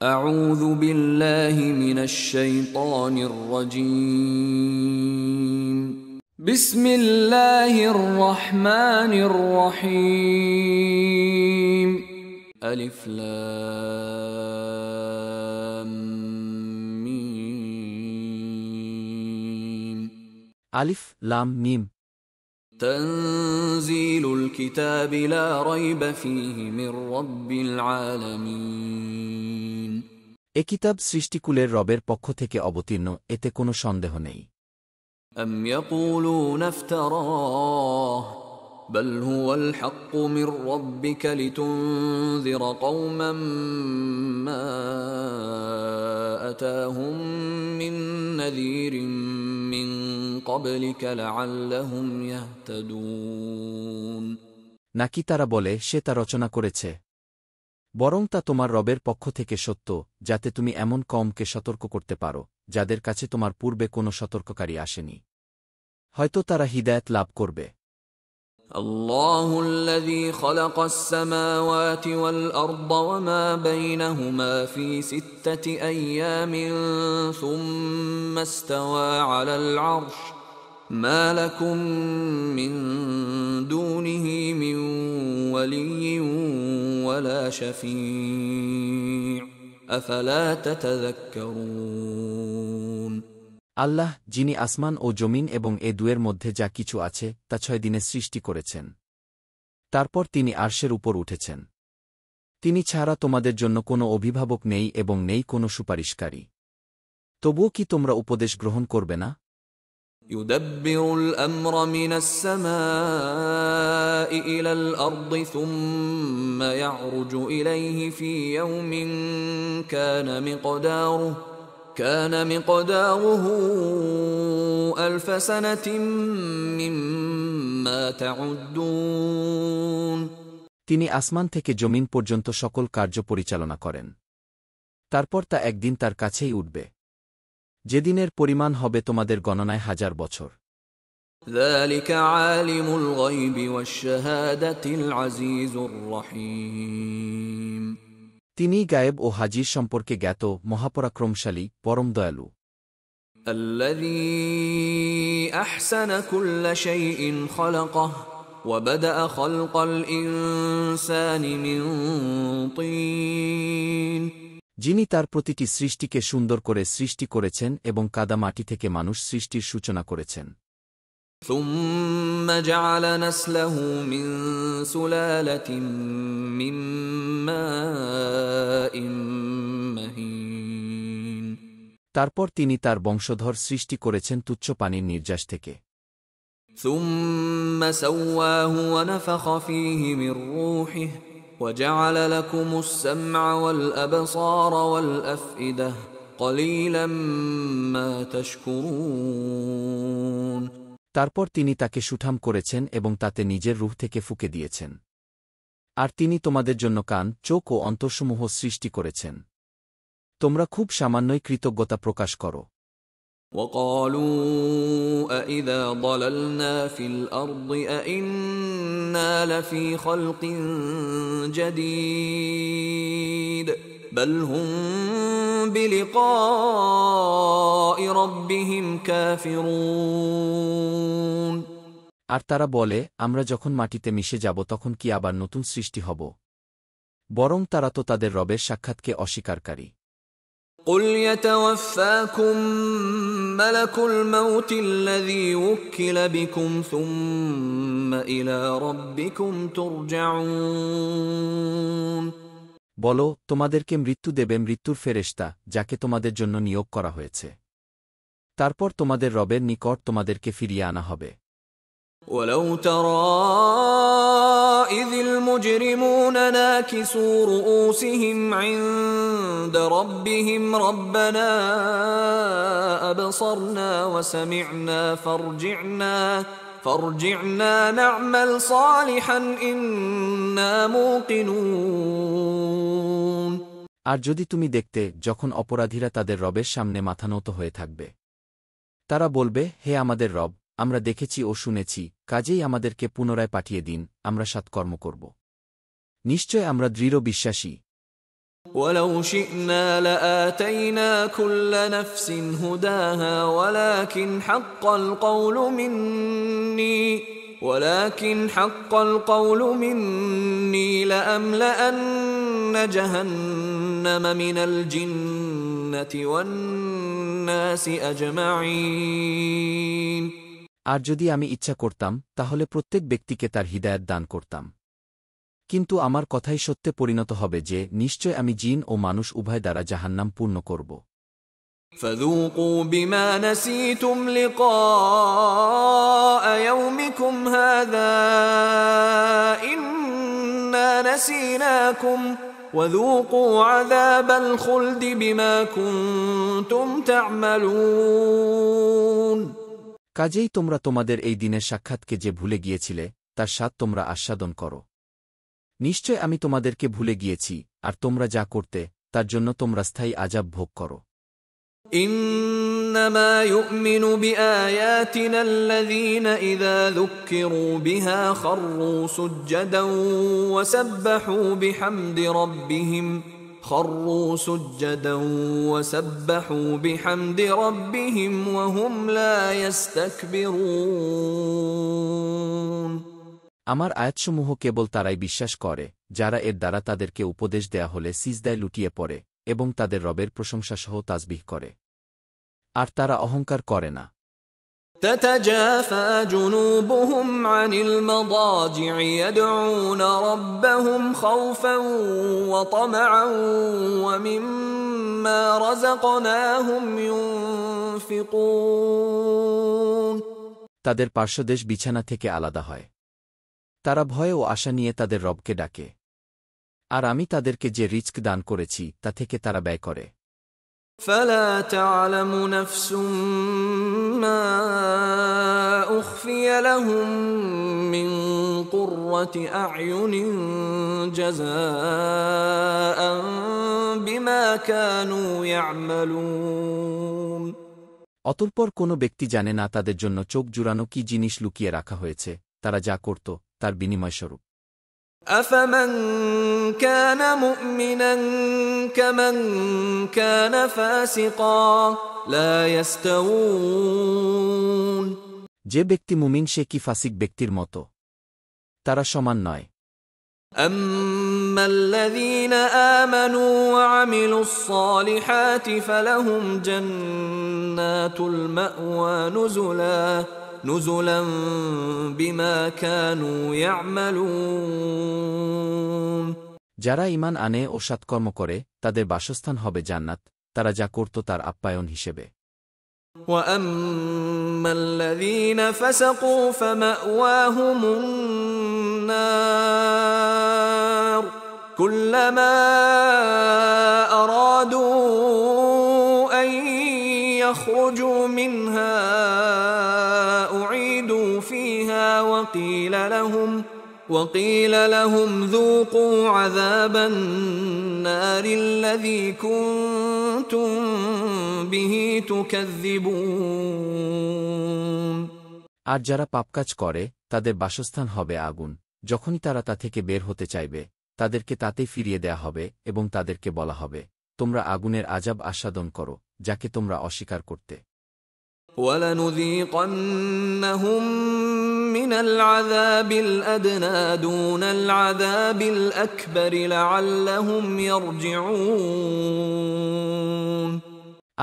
أعوذ بالله من الشيطان الرجيم بسم الله الرحمن الرحيم ألف لام ميم আলিফ লাম মিম। تنزيل الكتاب لا ريب فيه من رب العالمين এ কিতাব সৃষ্টিকুলের রবের পক্ষ থেকে অবতীর্ণ, এতে কোনো সন্দেহ নেই। أم يقولون افتراه بل هو الحق من ربك لتنذر قوما ما أتاهم من نذير من قبلك لعلهم يهتدون নাকি তারা বলে সে তা রচনা করেছে? বরং তা তোমার রবের পক্ষ থেকে সত্য, যাতে তুমি এমন কওমকে সতর্ক করতে পারো যাদের কাছে তোমার পূর্বে কোনো সতর্ককারী আসেনি। হয়তো তারা হিদায়াত লাভ করবে। الله الذي خلق السماوات والأرض وما بينهما في 6 أيام ثم استوى على العرش ما لكم من دونه من ولي ولا شفيع أفلا تتذكرون আল্লাহ, যিনি আসমান ও জমিন এবং এ দুয়ের মধ্যে যা কিছু আছে তা 6 দিনে সৃষ্টি করেছেন। তারপর তিনি আরশের উপর উঠেছেন। তিনি ছাড়া তোমাদের জন্য কোনো অভিভাবক নেই এবং নেই কোনো সুপারিশকারী। তবুও কি তোমরা উপদেশ গ্রহণ করবে না? يدبر الأمر من السماء إلى الأرض ثم يعرج إليه في يوم كان مقداره 1000 سنة مما تعدون তিনি আসমান থেকে জমিন পর্যন্ত সকল কার্য পরিচালনা করেন। তারপর তা একদিন তার কাছেই উঠবে, যেদিনের পরিমাণ হবে তোমাদের গণনায় 1000 বছর। ذلك عالم الغيب والشهادة العزيز الرحيم তিনি গায়েব ও হাজির সম্পর্কে জ্ঞাত, মহাপরাক্রমশালী, পরম দয়ালু। الذي أحسن كل شيء خلقه وبدأ خلق الإنسان من طين যিনি তার প্রতিটি সৃষ্টিকে সুন্দর করে সৃষ্টি করেছেন এবং কাদা মাটি থেকে মানুষ সৃষ্টির সূচনা করেছেন। ثم جعل نسله من سلالة من ماء مهين তারপর তিনি তার বংশধর সৃষ্টি করেছেন তুচ্ছ পানির নির্যাস থেকে। ثم سواه ونفخ فيه من روحه وجعل لكم السمع والأبصار والأفئدة قليلا ما تشكرون তারপর তিনি তাকে সুঠাম করেছেন এবং তাতে নিজের রূহ থেকে ফুঁকে দিয়েছেন। আর তিনি তোমাদের জন্য কান, চোখ ও অন্তরসমূহ সৃষ্টি করেছেন। তোমরা খুব সামান্যই কৃতজ্ঞতা প্রকাশ করো। وقالوا أإذا ضللنا في الأرض أإنا لفي خلق جديد بل هم بلقاء ربهم كافرون আর তারা বলে, আমরা যখন মাটিতে মিশে যাব তখন কি আবার নতুন সৃষ্টি হব? বরং তারা তো তাদের রবের সাক্ষাৎকে অস্বীকারী। قل يتوفاكم ملك الموت الذي وكل بكم ثم إلى ربكم ترجعون বলো, তোমাদেরকে মৃত্যু দেবে মৃত্যুর ফেরেশতা, যাকে তোমাদের জন্য নিয়োগ করা হয়েছে। তারপর তোমাদের রবের নিকট তোমাদেরকে ফিরিয়ে আনা হবে। ولو ترى إذ المجرمون ناكسوا رؤوسهم عند ربهم ربنا أبصرنا وسمعنا فارجعنا نعمل صالحا إنا موقنون আর যদি তুমি দেখতে যখন অপরাধীরা তাদের রবের সামনে মাথা নত হয়ে থাকবে, তারা বলবে, হে আমাদের রব, আমরা দেখেছি ও শুনেছি, কাজেই আমাদেরকে পুনরায় পাঠিয়ে দিন, আমরা সৎকর্ম করব। নিশ্চয় আমরা দৃঢ় বিশ্বাসী। ولو شئنا لآتينا كل نفس هداها ولكن حق القول مني لأملأن جهنم من الجنة والناس أجمعين আর যদি আমি ইচ্ছা করতাম তাহলে প্রত্যেক ব্যক্তিকে তার হিদায়াত দান করতাম, কিন্তু আমার কথাই সত্যে পরিণত হবে যে নিশ্চয় আমি জিন ও মানুষ উভয় দ্বারা জাহান্নাম পূর্ণ করব। فذوقوا بما نسيتم لقاء يومكم هذا إنا نسيناكم وذوقوا عذاب الخلد بما كنتم تعملون। কাজেই তোমরা তোমাদের এই দিনের সাক্ষাৎকে যে ভুলে গিয়েছিলে তার স্বাদ তোমরা আস্বাদন করো। নিশ্চয় আমি তোমাদেরকে ভুলে গিয়েছি, আর তোমরা যা করতে তার জন্য তোমরা স্থায়ী আযাব ভোগ করো। إنما يؤمن بآياتنا الذين إذا ذكروا بها خروا سجدا وسبحوا بحمد ربهم وهم لا يستكبرون। আমার আয়াতসমূহ কেবল তারাই বিশ্বাস করে যারা এর দ্বারা তাদেরকে উপদেশ দেয়া হলে সিজদায় লুটিয়ে পড়ে এবং তাদের রবের প্রশংসাসহ তাসবিহ করে, আর তারা অহংকার করে না। تتجافى جنوبهم عن المضاجع يدعون ربهم خوفا وطمعا ومما رزقناهم ينفقون। তাদের পার্শ্বদেশ বিছানা থেকে আলাদা হয়, তারা ভয় ও আশা নিয়ে তাদের রবকে ডাকে, আর আমি তাদেরকে যে রিজক দান করেছি তা থেকে তারা ব্যয় করে। فلا تعلم نفس ما أخفي لهم من قرة أعين جزاء بما كانوا يعملون। অতঃপর কোনো ব্যক্তি জানে না তাদের জন্য চোখ জুড়ানো কি জিনিস লুকিয়ে রাখা হয়েছে তারা যা করত তার বিনিময়স্বরূপ। أفمن كان مؤمنا كمن كان فاسقا لا يستوون। যে ব্যক্তি মুমিন সে কি ফাসিক ব্যক্তির মতো, তারা সমান নয়। أما الذين آمنوا وعملوا الصالحات فلهم جنات المأوى نزلا بما كانوا يعملون। যারা ঈমান আনে ও সৎকর্ম করে তাদের বাসস্থান হবে জান্নাত, তারা যা করত তার আপ্যায়ন হিসেবে। وأما الذين فسقوا فمأواهم النار كلما أرادوا أن يخرجوا منها أعيدوا فيها وقيل لهم ذوقوا عذاب النار الذي كنتم به تكذبون। আর যারা পাপকাজ করে তাদের বাসস্থান হবে আগুন, যখনই তারা তা থেকে বের হতে চাইবে তাদেরকে তাতেই ফিরিয়ে দেয়া হবে এবং তাদেরকে বলা হবে, তোমরা আগুনের আযাব আস্বাদন করো যাকে তোমরা অস্বীকার করতে। وَلَنُذِيقَنَّهُم مِّنَ الْعَذَابِ الْأَدْنَىٰ دُونَ الْعَذَابِ الْأَكْبَرِ لَعَلَّهُمْ يَرْجِعُونَ।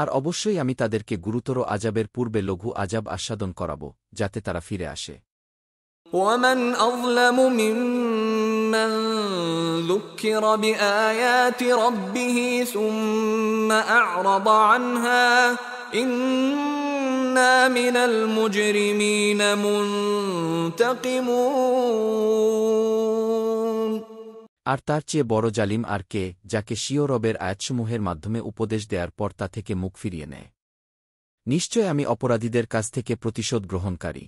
আর অবশ্যই আমি তাদেরকে গুরুতর আযাবের পূর্বে লঘু আযাব আস্বাদন করাব যাতে তারা ফিরে আসে। وَمَنْ أَظْلَمُ مِمَّنْ ذُكِّرَ بِآيَاتِ رَبِّهِ ثُمَّ أَعْرَضَ عَنْهَا إِنَّا مِنَ الْمُجْرِمِينَ مُنْتَقِمُونَ। আর তার চেয়ে বড় জালিম আর কে, যাকে স্বীয় রবের আয়াতসমূহের মাধ্যমে উপদেশ দেওয়ার পর তা থেকে মুখ ফিরিয়ে নেয়। নিশ্চয় আমি অপরাধীদের কাছ থেকে প্রতিশোধ গ্রহণকারী।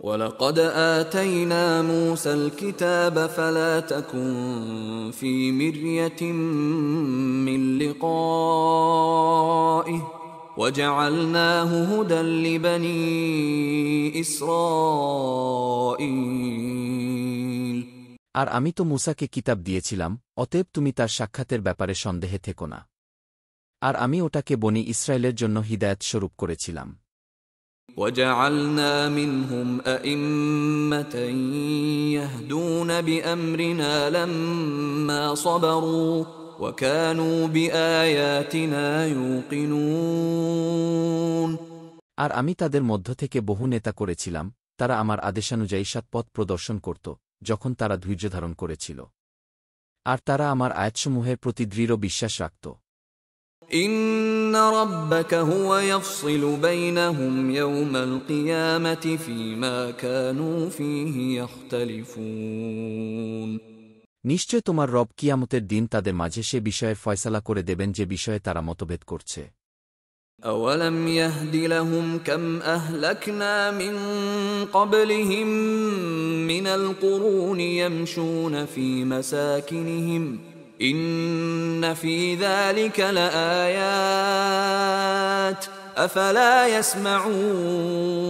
وَلَقَدْ آتَيْنَا مُوسَى الْكِتَابَ فَلَا تَكُنْ فِي مِرْيَةٍ مِّن لِقَائِهِ وَجَعَلْنَاهُ هُدًى لِبَنِي إِسْرَائِيلَ। আর আমি তো মূসাকে কিতাব দিয়েছিলাম, অতএব তুমি তার সাক্ষাতের ব্যাপারে সন্দেহে থেকো না। আর আমি ওটাকে বনি ইসরায়েলের জন্য হিদায়াত স্বরূপ করেছিলাম। وجعلنا منهم أئمة يهدون بأمرنا لما صبروا وكانوا بآياتنا يوقنون। আর আমি তাদের মধ্য থেকে বহু নেতা করেছিলাম, তারা আমার আদেশানুযায়ী সৎপথ প্রদর্শন করত, যখন তারা ধৈর্যধারণ করেছিল। আর তারা আমার আয়াতসমূহের প্রতি দৃঢ় বিশ্বাস রাখত। إن ربك هو يفصل بينهم يوم القيامة فيما كانوا فيه يختلفون। নিশ্চয় তোমার রব কিয়ামতের দিন তাদের মাঝে সে বিষয়ের ফয়সালা করে দেবেন যে বিষয়ে তারা মতভেদ করছে। أولم يهد لهم كم أهلكنا من قبلهم من القرون يمشون في مساكنهم إن في ذلك لآيات أفلا يسمعون।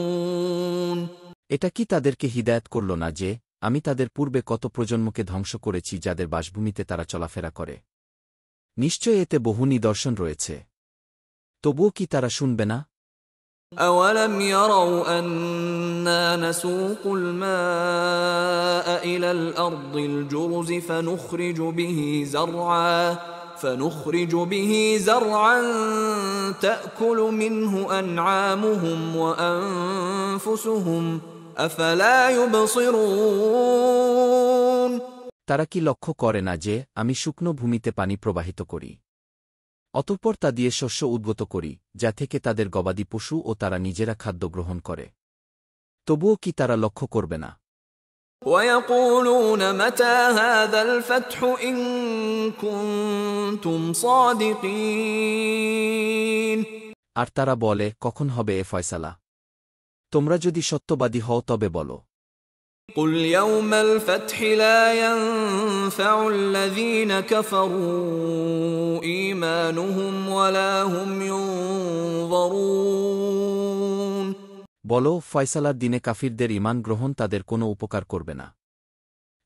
এটা কি তাদেরকে হিদায়াত করল না যে আমি তাদের পূর্বে কত প্রজন্মকে ধ্বংস করেছি যাদের বাসভূমিতে তারা চলাফেরা করে? নিশ্চয় এতে বহু নিদর্শন রয়েছে। তবুও কি তারা শুনবে না? أولم يروا أنا نسوق الماء إلى الأرض الجرز فنخرج به زرعا تأكل منه أنعامهم وأنفسهم أفلا يبصرون। তারা কি লক্ষ্য করে না যে আমি শুকনো ভূমিতে পানি প্রবাহিত করি, অতঃপর তা দিয়ে শস্য উদ্গত করি, যা থেকে তাদের গবাদি পশু ও তারা নিজেরা খাদ্য গ্রহণ করে? তবুও কি তারা লক্ষ্য করবে না? ويقولون متى هذا الفتح إن كنتم صادقين। আর তারা বলে, কখন হবে এ ফয়সালা? তোমরা যদি সত্যবাদী হও তবে বলো। قل يوم الفتح لا ينفع الذين كفروا إيمانهم ولا هم ينظرون। বলো, ফয়সালার দিনে কাফিরদের ঈমান গ্রহণ তাদের কোনো উপকার করবে না,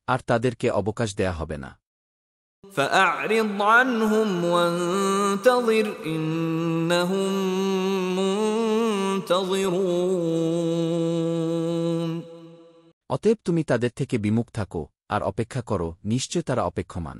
আর তাদেরকে অবকাশ দেয়া হবে না। فأعرض عنهم وانتظر إنهم منتظرون। অতএব তুমি তাদের থেকে বিমুখ থাকো আর অপেক্ষা করো, নিশ্চয় তারা অপেক্ষমান।